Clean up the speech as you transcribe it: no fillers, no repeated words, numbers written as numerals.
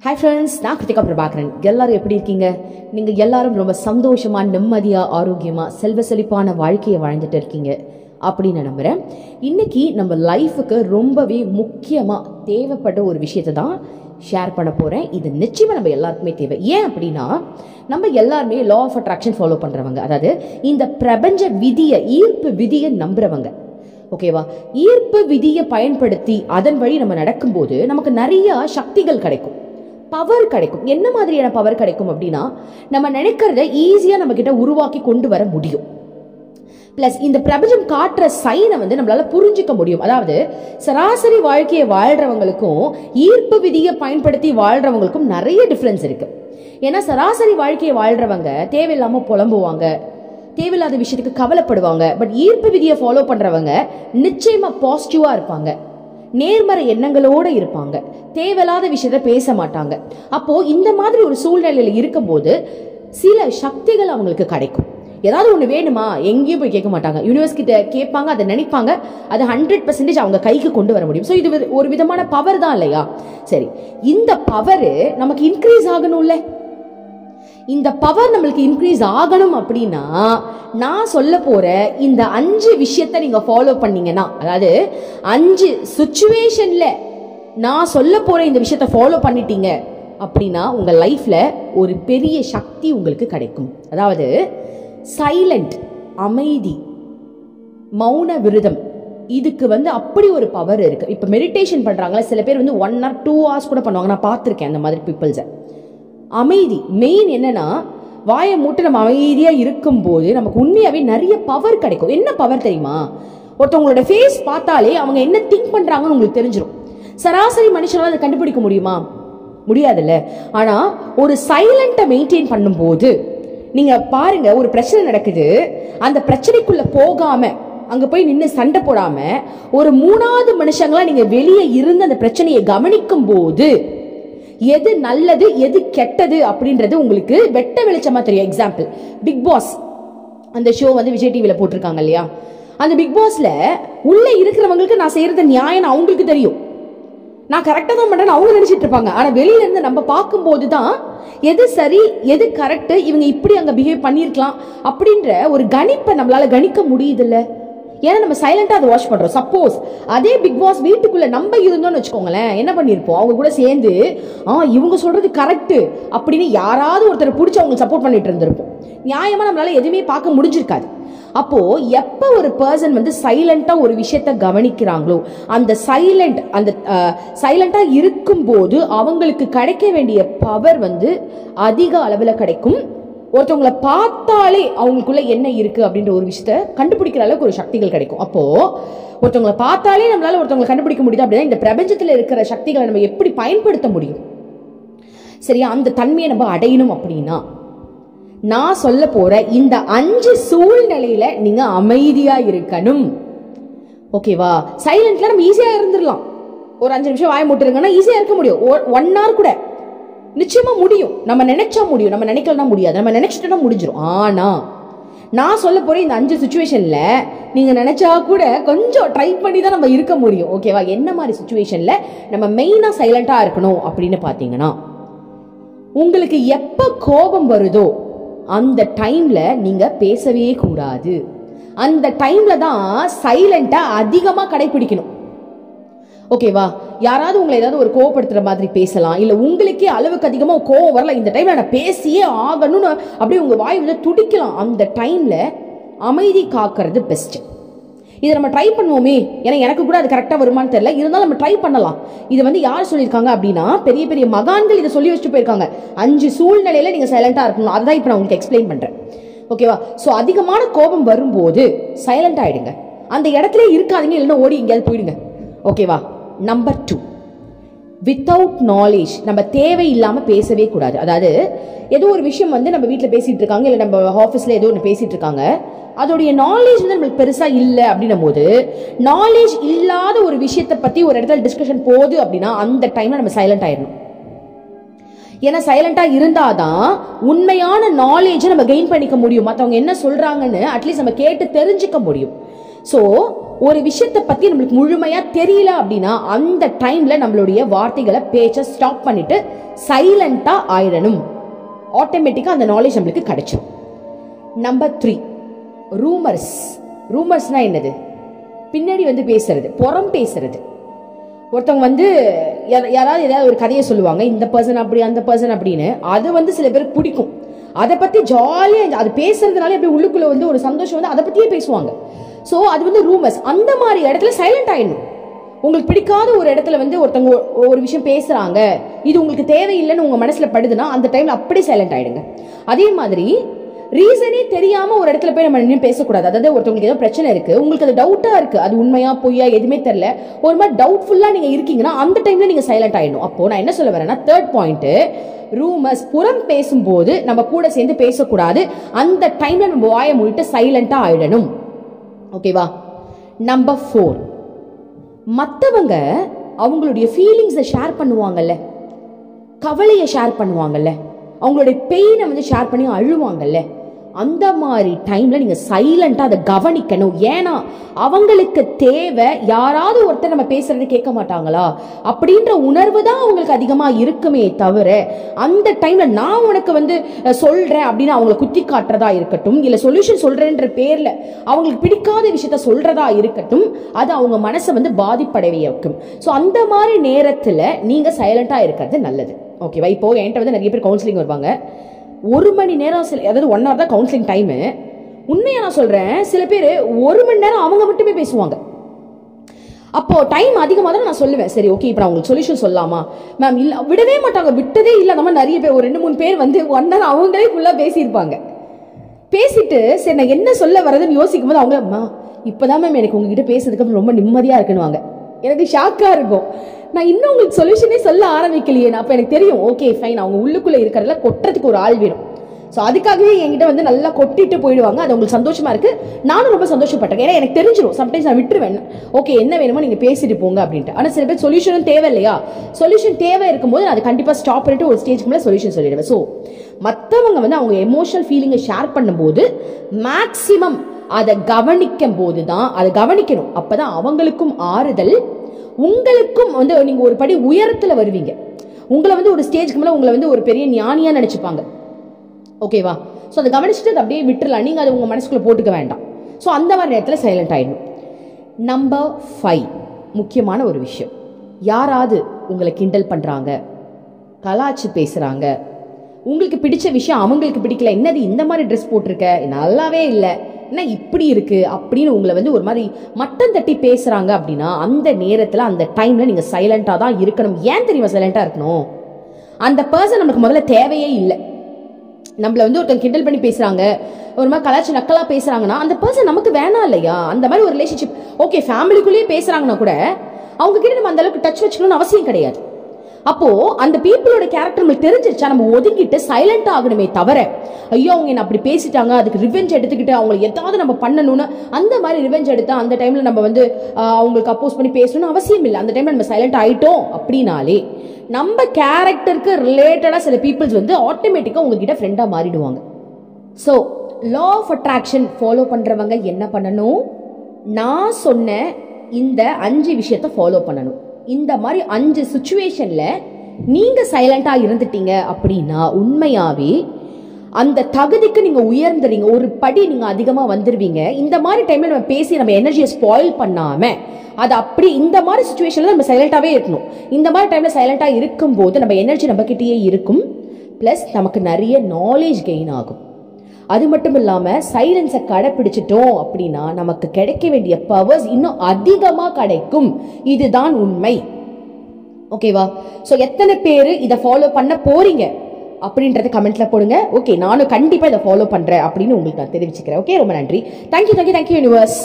Hi friends, நான் Kiruthikaprabhakaran. எல்லாரும் எப்படி இருக்கீங்க? நீங்க எல்லாரும் ரொம்ப சந்தோஷமா, நிம்மதியா, ஆரோக்கியமா, செல்வ செழிப்பான வாழ்க்கையை வாழ்ந்துட்டு இருக்கீங்க அப்படின்னு நம்புறேன். இன்னைக்கு நம்ம லைஃபுக்கு ரொம்பவே முக்கியமா தேவைப்பட்ட ஒரு விஷயத்தை தான் ஷேர் பண்ண போறேன். இது நிச்சயமா நம்ம எல்லாருக்குமே தேவை. ஏன் அப்படின்னா நம்ம எல்லாருமே லா ஆஃப் அட்ராக்ஷன் ஃபாலோ பண்றவங்க, அதாவது இந்த பிரபஞ்ச விதியை, ஈர்ப்பு விதியை நம்புறவங்க. ஓகேவா? ஈர்ப்பு விதியை பயன்படுத்தி அதன் வழி நம்ம நடக்கும்போது நமக்கு நிறைய சக்திகள் கிடைக்கும், பவர் கிடைக்கும். என்ன மாதிரியான பவர் கிடைக்கும் அப்படின்னா, நம்ம நினைக்கிறத ஈஸியா நம்ம கிட்ட உருவாக்கி கொண்டு வர முடியும். பிளஸ் இந்த பிரபஞ்சம் காட்டுற சைனை நம்மளால புரிஞ்சுக்க முடியும். அதாவது சராசரி வாழ்க்கையை வாழ்றவங்களுக்கும் ஈர்ப்பு விதியை பயன்படுத்தி வாழ்றவங்களுக்கும் நிறைய டிஃபரன்ஸ் இருக்கு. ஏன்னா சராசரி வாழ்க்கையை வாழ்றவங்க தேவையில்லாம புலம்புவாங்க, தேவையில்லாத விஷயத்துக்கு கவலைப்படுவாங்க. பட் ஈர்ப்பு விதியை ஃபாலோ பண்றவங்க நிச்சயமா பாசிட்டிவா இருப்பாங்க, நேர்மறை எண்ணங்களோட இருப்பாங்க, தேவையில்லாத விஷயத்த பேச மாட்டாங்க. அப்போ இந்த மாதிரி ஒரு சூழ்நிலையில இருக்கும்போது சில சக்திகள் அவங்களுக்கு கிடைக்கும். ஏதாவது ஒண்ணு வேணுமா, எங்கேயும் போய் கேட்க மாட்டாங்க, யூனிவர்ஸ் கிட்ட கேட்பாங்க, அதை நினைப்பாங்க, அது 100% அவங்க கைக்கு கொண்டு வர முடியும். ஸோ இது ஒரு விதமான பவர் தான் இல்லையா? சரி, இந்த பவர் நமக்கு இன்க்ரீஸ் ஆகணும்ல. இந்த பவர் நம்மளுக்கு இன்க்ரீஸ் ஆகணும் அப்படின்னா நான் சொல்ல போற இந்த 5 விஷயத்தை நீங்க ஃபாலோ பண்ணீங்கன்னா, அதாவது 5 சிச்சுவேஷன்ல நான் சொல்ல போற இந்த விஷயத்தை ஃபாலோ பண்ணிட்டீங்க அப்படின்னா உங்க லைஃப்ல ஒரு பெரிய சக்தி உங்களுக்கு கிடைக்கும். அதாவது சைலண்ட், அமைதி, மௌன விரதம், இதுக்கு அப்படி ஒரு பவர் இருக்கு. இப்ப மெடிடேஷன் பண்றாங்களா சில பேர் 1 hour 2 hours கூட பண்ணுவாங்க. நான் பார்த்திருக்கேன் அந்த மாதிரி பீப்புள்ஸை. அமைதி மெயின். என்னன்னா வாயை மூட்டு நம்ம அமைதியா இருக்கும் போது நமக்கு உண்மையாவே நிறைய பவர் கிடைக்கும். என்ன பவர் தெரியுமா? ஒருத்தவங்களோட ஃபேஸ் பார்த்தாலே அவங்க என்ன திங்க் பண்றாங்கன்னு உங்களுக்கு தெரிஞ்சிடும். சராசரி மனுஷனால அதை கண்டுபிடிக்க முடியுமா? முடியாதுல்ல. ஆனா ஒரு சைலண்ட்டை மெயின்டைன் பண்ணும்போது நீங்க பாருங்க, ஒரு பிரச்சனை நடக்குது, அந்த பிரச்சனைக்குள்ள போகாம அங்க போய் நின்று சண்டை போடாம ஒரு 3வது மனுஷங்களா நீங்க வெளியே இருந்து அந்த பிரச்சனையை கவனிக்கும் போது எது நல்லது எது கெட்டது அப்படின்றது உங்களுக்கு வெட்ட வெளிச்சமா தெரியும். எக்ஸாம்பிள், பிக் பாஸ் அந்த ஷோ விஜய் டிவில போட்டிருக்காங்க இல்லையா? அந்த பிக் பாஸ்ல உள்ள இருக்கிறவங்களுக்கு நான் செய்யறது நியாயம் அவங்களுக்கு தெரியும், நான் கரெக்டா தான் பண்றேன்னு அவங்க நினைச்சிட்டு இருப்பாங்க. ஆனா வெளியில இருந்து நம்ம பார்க்கும் போதுதான் எது சரி எது கரெக்ட், இவங்க இப்படி அங்க பிஹேவ் பண்ணிருக்கலாம் அப்படின்ற ஒரு கணிப்பை நம்மளால கணிக்க முடியுது இல்ல. ஏன்னா நம்ம சைலண்டா அதை வாட்ச் பண்றோம். சப்போஸ் அதே பிக் பாஸ் வீட்டுக்குள்ள நம்ம இருந்தோம்னு வச்சுக்கோங்களேன், என்ன பண்ணிருப்போம், அவங்க கூட சேர்ந்து இவங்க சொல்றது கரெக்ட் அப்படின்னு யாராவது ஒருத்தர் பிடிச்சி அவங்க சப்போர்ட் பண்ணிட்டு இருந்திருப்போம். நியாயமா நம்மளால எதுவுமே பார்க்க முடிஞ்சிருக்காது. அப்போ எப்ப ஒரு பர்சன் சைலண்டா ஒரு விஷயத்த கவனிக்கிறாங்களோ, அந்த சைலண்டா இருக்கும் போது அவங்களுக்கு கிடைக்க வேண்டிய பவர் அதிக அளவுல கிடைக்கும். ஒருத்தவங்களை பார்த்தாலே அவங்களுக்குள்ள என்ன இருக்கு அப்படின்ற ஒரு விஷயத்த கண்டுபிடிக்கிற அளவுக்கு ஒரு சக்திகள் கிடைக்கும். அப்போ ஒருத்தவங்களை பார்த்தாலே நம்மளால ஒருத்தவங்களை கண்டுபிடிக்க முடியுது அப்படின்னா இந்த பிரபஞ்சத்துல இருக்கிற சக்திகளை நம்ம எப்படி பயன்படுத்த முடியும்? சரியா? அந்த தன்மையை நம்ம அடையணும் அப்படின்னா நான் சொல்ல போற இந்த 5 சூழ்நிலையில நீங்க அமைதியா இருக்கணும். ஓகேவா? சைலண்ட்ல நம்ம ஈஸியா இருந்துடலாம். ஒரு 5 நிமிஷம் வாய மூட்டுருங்கன்னா ஈஸியா இருக்க முடியும். 1 hour கூட நிச்சயமா முடியும். நம்ம நினைச்சா முடியும், நம்ம நினைக்கலாம் முடியாது, நம்ம நினைச்சிட்டோம்னா முடிஞ்சிடும். ஆனா நான் சொல்ல போற இந்த 5 சிச்சுவேஷன்ல நீங்க நினைச்சா கூட கொஞ்சம் ட்ரை பண்ணி தான் நம்ம இருக்க முடியும். ஓகேவா? என்ன மாதிரி சிச்சுவேஷன்ல நம்ம மெயினா சைலண்டா இருக்கணும் அப்படின்னு பாத்தீங்கன்னா, உங்களுக்கு எப்ப கோபம் வருதோ அந்த டைம்ல நீங்க பேசவே கூடாது. அந்த டைம்ல தான் சைலண்டா அதிகமா கடைபிடிக்கணும். ஓகேவா? யாராவது உங்களை ஏதாவது ஒரு கோவப்படுத்துற மாதிரி பேசலாம், இல்ல உங்களுக்கே அளவுக்கு அதிகமா கோவம் வரல, இந்த டைம்ல நான் பேசியே ஆகணும்னு அப்படியே உங்க வாய் துடிக்கலாம். அந்த டைம்ல அமைதி காக்கிறது பெஸ்ட். இதை நம்ம ட்ரை பண்ணுவோமே, ஏன்னா எனக்கு கூட அது கரெக்டா வருமானு தெரியல, இருந்தாலும் நம்ம ட்ரை பண்ணலாம். இது யார் சொல்லியிருக்காங்க அப்படின்னா, பெரிய பெரிய மகான்கள் இதை சொல்லி வச்சுட்டு போயிருக்காங்க. 5 சூழ்நிலையில நீங்க சைலண்டா இருக்கணும். அதுதான் இப்ப நான் உங்களுக்கு எக்ஸ்பிளைன் பண்றேன். ஓகேவா? சோ அதிகமான கோபம் வரும்போது சைலண்ட் ஆயிடுங்க, அந்த இடத்துல இருக்காதீங்க, இல்லைன்னா ஓடி எங்கேயாவது போயிடுங்க. ஓகேவா? நம்பர் 2, வித்தவுட் நாலேஜ் நம்ம தேவையில்லாம பேசவே கூடாது. அதாவது ஏதோ ஒரு விஷயம் நம்ம வீட்டுல பேசிட்டு இருக்காங்க, இல்ல நம்ம ஆபீஸ்ல ஏதோ ஒன்று பேசிட்டு இருக்காங்க, அதோடைய நாலேஜ் நம்மளுக்கு பெருசா இல்ல அப்படின்னும் போது, நாலேஜ் இல்லாத ஒரு விஷயத்தை பத்தி ஒரு இடத்துல டிஸ்கஷன் போகுது அப்படின்னா அந்த டைம்ல நம்ம சைலண்ட் ஆயிடணும். ஏன்னா சைலண்டா இருந்தாதான் உண்மையான நாலேஜை நம்ம கெயின் பண்ணிக்க முடியும். மற்றவங்க என்ன சொல்றாங்கன்னு அட்லீஸ்ட் நம்ம கேட்டு தெரிஞ்சுக்க முடியும். ஸோ ஒரு விஷயத்தை பத்தி நம்மளுக்கு முழுமையா தெரியல அப்படின்னா அந்த டைம்ல நம்மளுடைய வார்த்தைகளை பேச்ச ஸ்டாப் பண்ணிட்டு சைலண்டா ஆயிடணும். ஆட்டோமேட்டிக்கா அந்த நாலேஜ் நம்மளுக்கு கிடைச்சிடும். Number 3, rumours. ரூமர்ஸ்னா என்னது? பின்னாடி பேசுறது, புறம் பேசுறது. ஒருத்தவங்க யாராவது ஏதாவது ஒரு கதையை சொல்லுவாங்க, இந்த பர்சன் அப்படி அந்த பர்சன் அப்படின்னு. அது சில பேருக்கு பிடிக்கும். அதை பத்தி ஜாலியா அது பேசுறதுனால எப்படி உள்ளுக்குள்ள ஒரு சந்தோஷம் அதை பத்தியே பேசுவாங்க. சோ அது ரூமர்ஸ். அந்த மாதிரி இடத்துல சைலண்ட் ஆயிடணும். உங்களுக்கு பிடிக்காத ஒரு இடத்துல ஒருத்தவங்க ஒரு விஷயம் பேசுறாங்க, இது உங்களுக்கு தேவையில்லைன்னு உங்க மனசுல படுதுன்னா அந்த டைம்ல அப்படியே சைலண்ட் ஆயிடுங்க. அதே மாதிரி ரீசனே தெரியாம ஒரு இடத்துல போய் நம்ம நின்று பேசக்கூடாது. அதாவது ஒருத்தவங்களுக்கு ஏதோ பிரச்சனை இருக்கு, உங்களுக்கு அது டவுட்டா இருக்கு, அது உண்மையா பொய்யா எதுவுமே தெரியல, ஒரு மாதிரி டவுட்ஃபுல்லா நீங்க இருக்கீங்கன்னா அந்த டைம்ல நீங்க சைலண்ட் ஆயிடணும். அப்போ நான் என்ன சொல்ல வரேன்னா, 3rd பாயிண்ட், ரூமர்ஸ், புறம் பேசும்போது நம்ம கூட சேர்ந்து பேசக்கூடாது. அந்த டைம்ல நம்ம வாயை மூடிட்டு சைலண்டா ஆயிடணும். ஓகேவா? நம்பர் 4, மற்றவங்க அவங்களுடைய ஃபீலிங்ஸை ஷேர் பண்ணுவாங்கல்ல, கவலையை ஷேர் பண்ணுவாங்கல்ல, அவங்களுடைய பெயினை ஷேர் பண்ணி அழுவாங்கல்ல, அந்த மாதிரி டைம்ல நீங்க சைலண்டா அதை கவனிக்கணும். ஏன்னா அவங்களுக்கு தேவை யாராவது ஒருத்தர் நம்ம பேசுறது கேட்க மாட்டாங்களா அப்படின்ற உணர்வு தான் அவங்களுக்கு அதிகமா இருக்குமே தவிர, அந்த டைம்ல நான் உனக்கு சொல்றேன் அப்படின்னு அவங்களை குத்தி காட்டுறதா இருக்கட்டும், இல்ல சொல்யூஷன் சொல்றேன்ற பேர்ல அவங்களுக்கு பிடிக்காத விஷயத்த சொல்றதா இருக்கட்டும், அது அவங்க மனசை பாதிப்படைய வைக்கும். ஸோ அந்த மாதிரி நேரத்துல நீங்க சைலண்டா இருக்கிறது நல்லது. ஓகேவா? இப்போ என்கிட்ட நிறைய பேர் கவுன்சிலிங் வருவாங்க. 1 மணி நேரம், அதாவது 1 hour தான் கவுன்சிலிங் டைம். உண்மையா நான் சொல்றேன், சில பேர் 1 மணி நேரம் அவங்க மட்டுமே பேசுவாங்க. அப்போ டைம் அதிகமாக தான் நான் சொல்லுவேன், சரி ஓகே இப்போ நான் உங்களுக்கு சொல்யூஷன் சொல்லலாமா மேம்? இல்ல, விடவே மாட்டாங்க, விட்டதே இல்லை. அந்த மாதிரி நிறைய பேர், ஒரு 2-3 பேர் 1 hour அவங்களே ஃபுல்லா பேசியிருப்பாங்க. பேசிட்டு சரி நான் என்ன சொல்ல வரதுன்னு யோசிக்கும் போது அவங்க, இப்பதான் மேம் எனக்கு உங்ககிட்ட பேசுறதுக்கு ரொம்ப நிம்மதியா இருக்குன்னு. எனக்கு ஷாக்கா இருக்கும். நான் இன்னும் உங்களுக்கு சொல்யூஷனே சொல்ல ஆரம்பிக்கலையே. அப்ப எனக்கு தெரியும், ஓகே ஃபைன், அவங்க உள்ளுக்குள்ள இருக்கிறதுல கொட்டுறதுக்கு ஒரு ஆள் வேணும். ஸோ அதுக்காகவே என்கிட்ட நல்லா கொட்டிட்டு போயிடுவாங்க. அது உங்களுக்கு சந்தோஷமா இருக்கு, நானும் ரொம்ப சந்தோஷப்பட்டேன். ஏன்னா எனக்கு தெரிஞ்சிடும், சம்டைம்ஸ் நான் விட்டுருவேன், ஓகே என்ன வேணுமோ நீங்க பேசிட்டு போங்க அப்படின்ட்டு. ஆனா சில பேர் சொல்யூஷனும் தேவை இல்லையா? சொல்யூஷன் தேவை இருக்கும்போது நான் அதை கண்டிப்பா ஸ்டாப் பண்ணிட்டு ஒரு ஸ்டேஜ்க்கு மேலே சொல்யூஷன் சொல்லிடுவேன். ஸோ மற்றவங்க அவங்க எமோஷனல் ஃபீலிங்கை ஷேர் பண்ணும்போது மேக்சிமம் அதை கவனிக்கும் போதுதான், அதை கவனிக்கணும். அப்பதான் அவங்களுக்கும் ஆறுதல், உங்களுக்கும் நீங்க ஒரு படி உயரத்துல வருவீங்க. உங்களை ஒரு ஸ்டேஜ்க்கு மேல உங்களை ஒரு பெரிய ஞானியா நினைச்சுப்பாங்க. ஓகேவா? ஸோ அதை கவனிச்சுட்டு அதை அப்படியே விட்டுறலாம், நீங்க அதை உங்க மனசுக்குள்ள போட்டுக்க வேண்டாம். ஸோ அந்த மாதிரி நேரத்தில் சைலண்ட் ஆயிடணும். நம்பர் 5, முக்கியமான ஒரு விஷயம், யாராவது உங்களை கிண்டல் பண்றாங்க, கலாச்சு பேசுறாங்க, உங்களுக்கு பிடிச்ச விஷயம் அவங்களுக்கு பிடிக்கல, என்னது இந்த மாதிரி ட்ரெஸ் போட்டிருக்க, நல்லாவே இல்லை, என்ன இப்படி இருக்கு அப்படின்னு உங்களை ஒரு மாதிரி மட்டம் தட்டி பேசுறாங்க அப்படின்னா அந்த நேரத்தில் அந்த டைம்ல நீங்க சைலண்டா தான் இருக்கணும். ஏன் தெரியுமா சைலண்டா இருக்கணும்? அந்த பர்சன் நமக்கு முதல்ல தேவையே இல்லை. நம்மள ஒருத்தன் கிண்டல் பண்ணி பேசுறாங்க, ஒரு மாதிரி கலாச்சி நக்கலா பேசுறாங்கன்னா அந்த பர்சன் நமக்கு வேணாம் இல்லையா? அந்த மாதிரி ஒரு ரிலேஷன்ஷிப், ஓகே ஃபேமிலிக்குள்ளேயே பேசுறாங்கன்னா கூட அவங்க கிட்ட நம்ம அந்த அளவுக்கு டச் வச்சுக்கணும்னு அவசியம் கிடையாது. அப்போ அந்த பீப்புளோட கேரக்டர் நம்மளுக்கு தெரிஞ்சிருச்சா, நம்ம ஒதுங்கிட்டு சைலண்ட் ஆகணுமே தவிர, ஐயோ அவங்க என்ன அப்படி பேசிட்டாங்க அதுக்கு ரிவெஞ்ச் எடுத்துக்கிட்டு அவங்களுக்கு ஏதாவது நம்ம பண்ணணும்னு அந்த மாதிரி ரிவெஞ்ச் எடுத்தா அந்த டைம்ல நம்ம அவங்களுக்கு அப்போஸ் பண்ணி பேசணும்னு அவசியம் இல்லை. அந்த டைம்ல நம்ம சைலண்ட் ஆயிட்டோம் அப்படின்னாலே நம்ம கேரக்டருக்கு ரிலேட்டடா சில பீப்புள்ஸ் ஆட்டோமேட்டிக்கா உங்ககிட்ட ஃப்ரெண்டா மாறிடுவாங்க. So law of attraction follow பண்றவங்க என்ன பண்ணணும்? நான் சொன்ன இந்த 5 விஷயத்தை ஃபாலோ பண்ணணும். இந்த மாதிரி 5 சிச்சுவேஷன்ல நீங்க சைலண்டா இருந்துட்டீங்க அப்படின்னா உண்மையாவே அந்த தகுதிக்கு நீங்க உயர்ந்துறீங்க, ஒரு படி நீங்க அதிகமா வந்துருவீங்க. இந்த மாதிரி டைம்ல நம்ம பேசி நம்ம எனர்ஜியை ஸ்பாயில் பண்ணாம அது அப்படி இந்த மாதிரி சிச்சுவேஷன்ல நம்ம சைலண்டாவே இருக்கணும். இந்த மாதிரி டைம்ல சைலண்டா இருக்கும் போது நம்ம எனர்ஜி நம்ம கிட்டயே இருக்கும், பிளஸ் நமக்கு நிறைய நாலேஜ் கெயின் ஆகும். அது மட்டும் இல்லாம சைலன்ஸை கடைபிடிச்சிட்டோம் அப்படின்னா நமக்கு கிடைக்க வேண்டிய பவர்ஸ் இன்னும் அதிகமா கிடைக்கும். இதுதான் உண்மை. ஓகேவா? சோ எத்தனை பேரு இதை ஃபாலோ பண்ண போறீங்க அப்படின்றத கமெண்ட்ல போடுங்க. ஓகே, நானும் கண்டிப்பா இதை ஃபாலோ பண்றேன் அப்படின்னு உங்களுக்கு நான் தெரிவிச்சுக்கிறேன். ஓகே, ரொம்ப நன்றி. Thank you universe.